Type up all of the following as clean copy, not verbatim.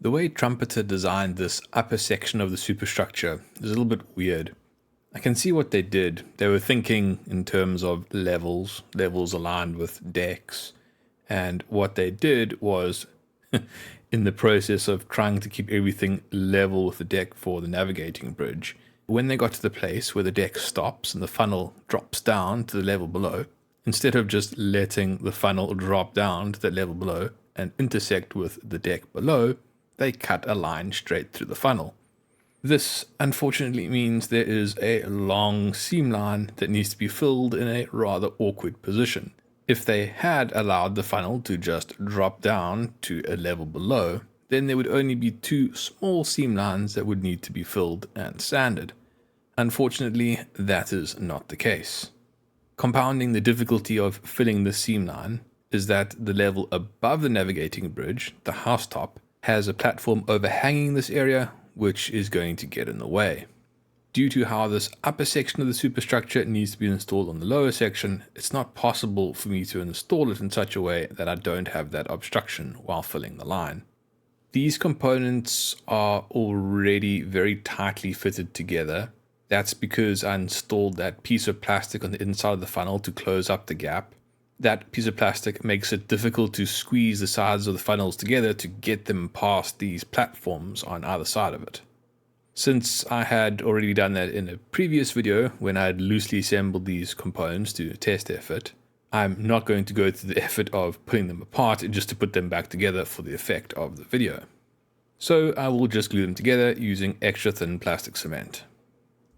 The way Trumpeter designed this upper section of the superstructure is a little bit weird. I can see what they did. They were thinking in terms of levels aligned with decks. And what they did was, in the process of trying to keep everything level with the deck for the navigating bridge, when they got to the place where the deck stops and the funnel drops down to the level below, instead of just letting the funnel drop down to that level below and intersect with the deck below, they cut a line straight through the funnel. This unfortunately means there is a long seam line that needs to be filled in a rather awkward position. If they had allowed the funnel to just drop down to a level below, then there would only be two small seam lines that would need to be filled and sanded. Unfortunately, that is not the case. Compounding the difficulty of filling the seam line is that the level above the navigating bridge, the housetop, has a platform overhanging this area, which is going to get in the way. Due to how this upper section of the superstructure needs to be installed on the lower section, it's not possible for me to install it in such a way that I don't have that obstruction while filling the line. These components are already very tightly fitted together. That's because I installed that piece of plastic on the inside of the funnel to close up the gap. That piece of plastic makes it difficult to squeeze the sides of the funnels together to get them past these platforms on either side of it. Since I had already done that in a previous video when I had loosely assembled these components to test their fit, I'm not going to go through the effort of pulling them apart just to put them back together for the effect of the video. So I will just glue them together using extra thin plastic cement.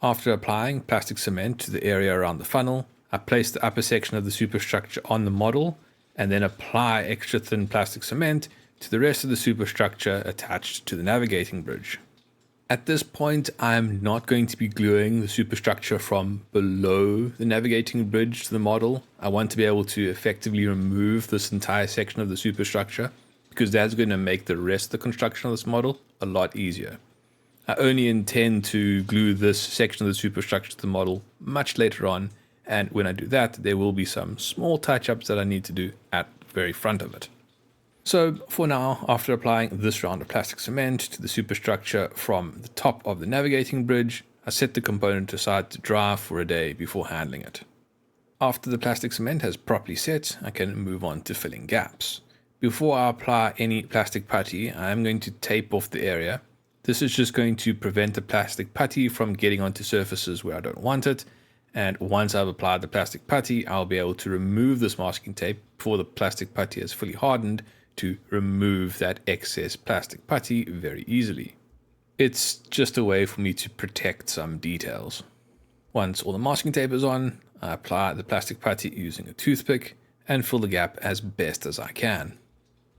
After applying plastic cement to the area around the funnel, I place the upper section of the superstructure on the model and then apply extra thin plastic cement to the rest of the superstructure attached to the navigating bridge. At this point, I'm not going to be gluing the superstructure from below the navigating bridge to the model. I want to be able to effectively remove this entire section of the superstructure because that's going to make the rest of the construction of this model a lot easier. I only intend to glue this section of the superstructure to the model much later on, and when I do that, there will be some small touch-ups that I need to do at the very front of it. So for now, after applying this round of plastic cement to the superstructure from the top of the navigating bridge, I set the component aside to dry for a day before handling it. After the plastic cement has properly set, I can move on to filling gaps. Before I apply any plastic putty, I am going to tape off the area. This is just going to prevent the plastic putty from getting onto surfaces where I don't want it. And once I've applied the plastic putty, I'll be able to remove this masking tape before the plastic putty has fully hardened to remove that excess plastic putty very easily. It's just a way for me to protect some details. Once all the masking tape is on, I apply the plastic putty using a toothpick and fill the gap as best as I can.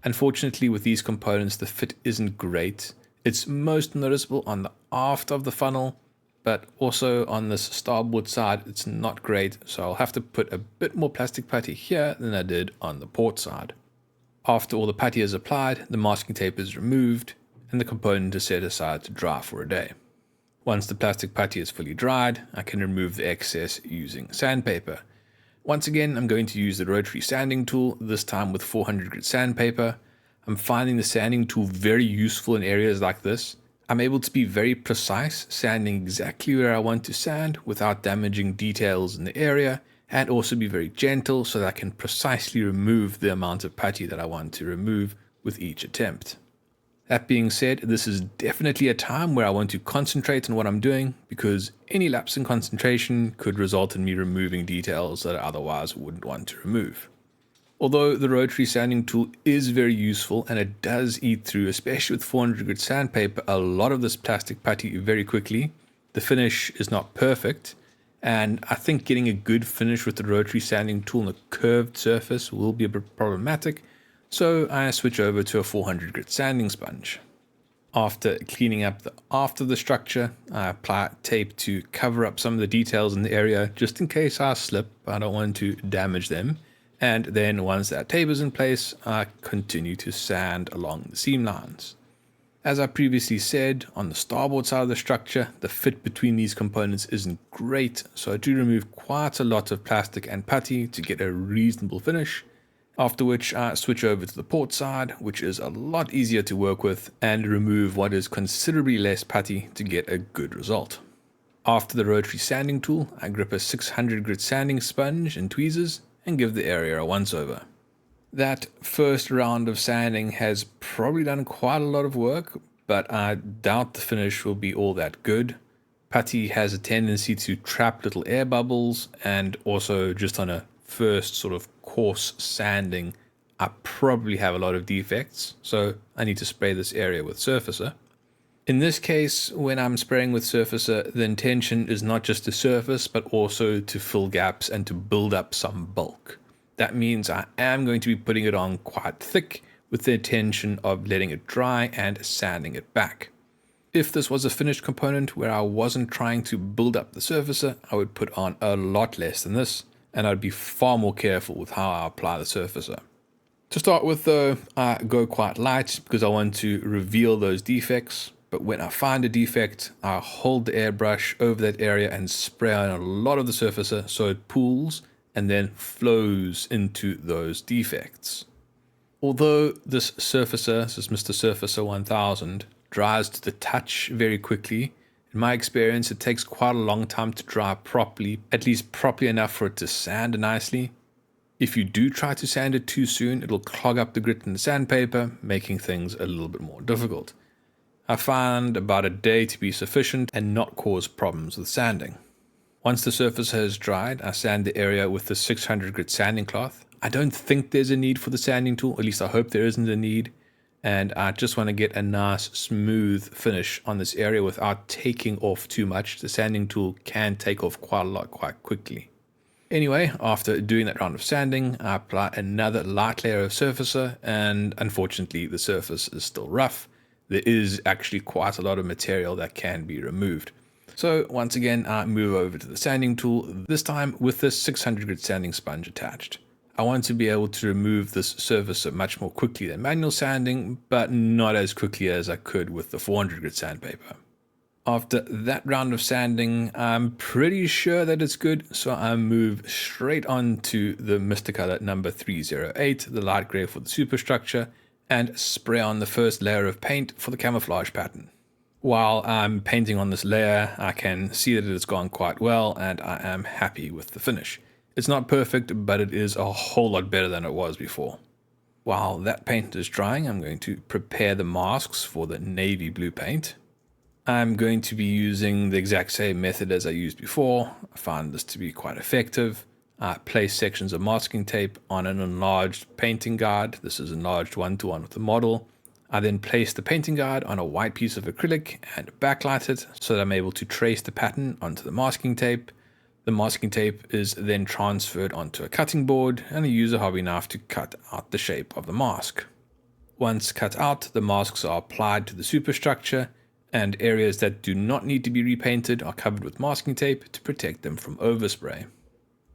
Unfortunately, with these components, the fit isn't great. It's most noticeable on the aft of the funnel, but also on this starboard side, it's not great, so I'll have to put a bit more plastic putty here than I did on the port side. After all the putty is applied, the masking tape is removed, and the component is set aside to dry for a day. Once the plastic putty is fully dried, I can remove the excess using sandpaper. Once again, I'm going to use the rotary sanding tool, this time with 400 grit sandpaper. I'm finding the sanding tool very useful in areas like this. I'm able to be very precise, sanding exactly where I want to sand without damaging details in the area, and also be very gentle so that I can precisely remove the amount of putty that I want to remove with each attempt. That being said, this is definitely a time where I want to concentrate on what I'm doing because any lapse in concentration could result in me removing details that I otherwise wouldn't want to remove. Although the rotary sanding tool is very useful and it does eat through, especially with 400 grit sandpaper, a lot of this plastic putty very quickly, the finish is not perfect, and I think getting a good finish with the rotary sanding tool on a curved surface will be a bit problematic, so I switch over to a 400 grit sanding sponge. After cleaning up the aft of the structure, I apply tape to cover up some of the details in the area just in case I slip. I don't want to damage them. And then once that tape is in place, I continue to sand along the seam lines. As I previously said, on the starboard side of the structure, the fit between these components isn't great, so I do remove quite a lot of plastic and putty to get a reasonable finish. After which I switch over to the port side, which is a lot easier to work with, and remove what is considerably less putty to get a good result. After the rotary sanding tool, I grip a 600 grit sanding sponge and tweezers and give the area a once over. That first round of sanding has probably done quite a lot of work, but I doubt the finish will be all that good. Putty has a tendency to trap little air bubbles, and also just on a first sort of coarse sanding, I probably have a lot of defects, so I need to spray this area with Surfacer. In this case, when I'm spraying with Surfacer, the intention is not just to surface, but also to fill gaps and to build up some bulk. That means I am going to be putting it on quite thick with the intention of letting it dry and sanding it back. If this was a finished component where I wasn't trying to build up the surfacer, I would put on a lot less than this, and I'd be far more careful with how I apply the surfacer. To start with though, I go quite light because I want to reveal those defects, but when I find a defect, I hold the airbrush over that area and spray on a lot of the surfacer so it pools and then flows into those defects. Although this surfacer, this is Mr. Surfacer 1000, dries to the touch very quickly, in my experience it takes quite a long time to dry properly, at least properly enough for it to sand nicely. If you do try to sand it too soon, it'll clog up the grit in the sandpaper, making things a little bit more difficult. I find about a day to be sufficient and not cause problems with sanding. Once the surface has dried, I sand the area with the 600 grit sanding cloth. I don't think there's a need for the sanding tool, at least I hope there isn't a need, and I just want to get a nice smooth finish on this area without taking off too much. The sanding tool can take off quite a lot quite quickly. Anyway, after doing that round of sanding, I apply another light layer of surfacer, and unfortunately the surface is still rough. There is actually quite a lot of material that can be removed. So once again, I move over to the sanding tool, this time with this 600 grit sanding sponge attached. I want to be able to remove this surfacer much more quickly than manual sanding, but not as quickly as I could with the 400 grit sandpaper. After that round of sanding, I'm pretty sure that it's good, so I move straight on to the Mr. Color number 308, the light gray for the superstructure, and spray on the first layer of paint for the camouflage pattern. While I'm painting on this layer, I can see that it has gone quite well, and I am happy with the finish. It's not perfect, but it is a whole lot better than it was before. While that paint is drying, I'm going to prepare the masks for the navy blue paint. I'm going to be using the exact same method as I used before. I found this to be quite effective. I place sections of masking tape on an enlarged painting guide. This is enlarged 1:1 with the model. I then place the painting guide on a white piece of acrylic and backlight it so that I'm able to trace the pattern onto the masking tape. The masking tape is then transferred onto a cutting board, and I use a hobby knife to cut out the shape of the mask. Once cut out, the masks are applied to the superstructure, and areas that do not need to be repainted are covered with masking tape to protect them from overspray.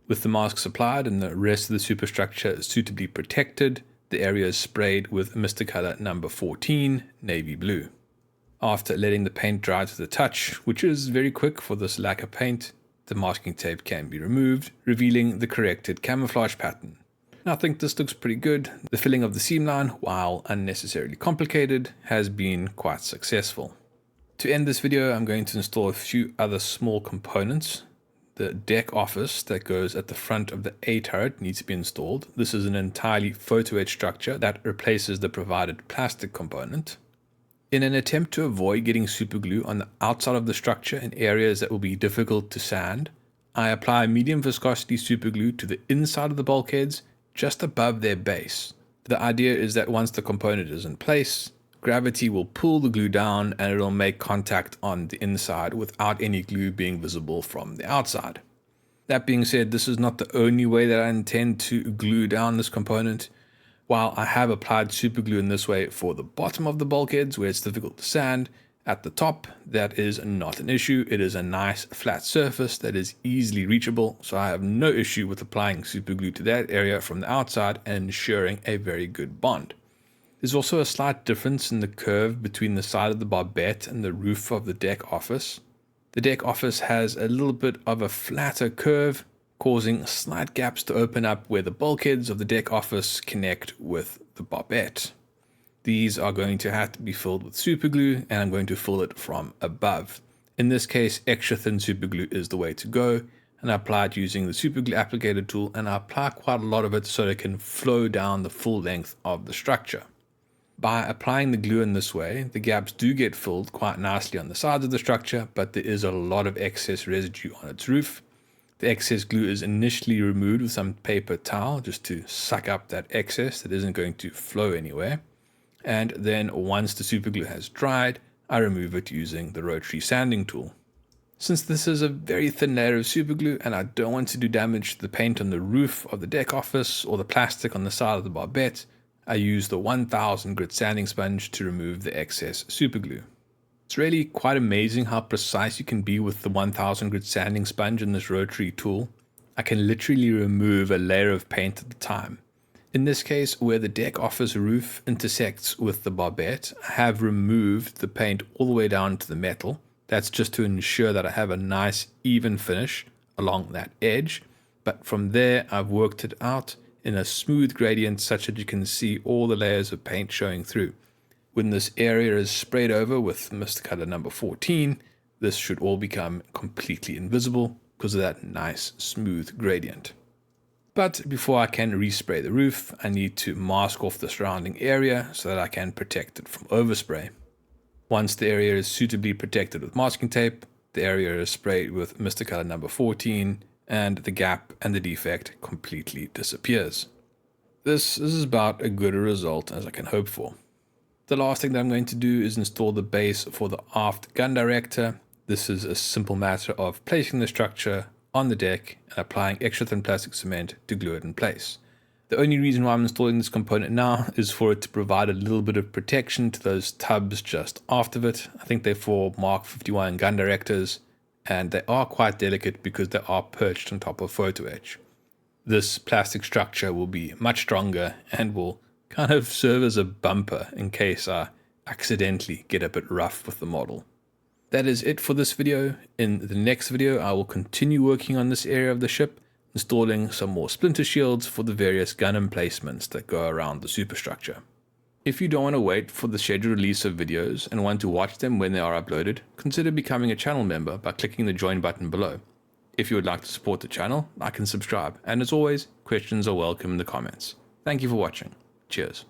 With the masks applied and the rest of the superstructure suitably protected, the area is sprayed with Mr. Color number 14, navy blue. After letting the paint dry to the touch, which is very quick for this lacquer paint, the masking tape can be removed, revealing the corrected camouflage pattern. And I think this looks pretty good. The filling of the seam line, while unnecessarily complicated, has been quite successful. To end this video, I'm going to install a few other small components. The deck office that goes at the front of the A turret needs to be installed. This is an entirely photo etch structure that replaces the provided plastic component. In an attempt to avoid getting super glue on the outside of the structure in areas that will be difficult to sand, I apply medium viscosity super glue to the inside of the bulkheads just above their base. The idea is that once the component is in place, gravity will pull the glue down and it will make contact on the inside without any glue being visible from the outside. That being said, this is not the only way that I intend to glue down this component. While I have applied super glue in this way for the bottom of the bulkheads where it's difficult to sand, at the top that is not an issue. It is a nice flat surface that is easily reachable, so I have no issue with applying super glue to that area from the outside and ensuring a very good bond. There's also a slight difference in the curve between the side of the barbette and the roof of the deck office. The deck office has a little bit of a flatter curve, causing slight gaps to open up where the bulkheads of the deck office connect with the barbette. These are going to have to be filled with super glue, and I'm going to fill it from above. In this case, extra thin super glue is the way to go, and I apply it using the super glue applicator tool, and I apply quite a lot of it so it can flow down the full length of the structure. By applying the glue in this way, the gaps do get filled quite nicely on the sides of the structure, but there is a lot of excess residue on its roof. The excess glue is initially removed with some paper towel just to suck up that excess that isn't going to flow anywhere. And then once the super glue has dried, I remove it using the rotary sanding tool. Since this is a very thin layer of super glue and I don't want to do damage to the paint on the roof of the deck office or the plastic on the side of the barbette, I use the 1000 grit sanding sponge to remove the excess super glue. It's really quite amazing how precise you can be with the 1000 grit sanding sponge in this rotary tool. I can literally remove a layer of paint at a time. In this case, where the deck office roof intersects with the barbette, I have removed the paint all the way down to the metal. That's just to ensure that I have a nice even finish along that edge. But from there, I've worked it out in a smooth gradient such that you can see all the layers of paint showing through. When this area is sprayed over with mist color number 14, this should all become completely invisible because of that nice smooth gradient. But before I can respray the roof, I need to mask off the surrounding area so that I can protect it from overspray. Once the area is suitably protected with masking tape, the area is sprayed with mist color number 14, and the gap and the defect completely disappears. This is about as good a result as I can hope for. The last thing that I'm going to do is install the base for the aft gun director. This is a simple matter of placing the structure on the deck and applying extra thin plastic cement to glue it in place. The only reason why I'm installing this component now is for it to provide a little bit of protection to those tubs just aft of it. I think they're for Mark 51 gun directors, and they are quite delicate because they are perched on top of photo etch. This plastic structure will be much stronger and will kind of serve as a bumper in case I accidentally get a bit rough with the model. That is it for this video. In the next video, I will continue working on this area of the ship, installing some more splinter shields for the various gun emplacements that go around the superstructure. If you don't want to wait for the scheduled release of videos and want to watch them when they are uploaded, consider becoming a channel member by clicking the join button below. If you would like to support the channel, like and subscribe, and as always, questions are welcome in the comments. Thank you for watching. Cheers.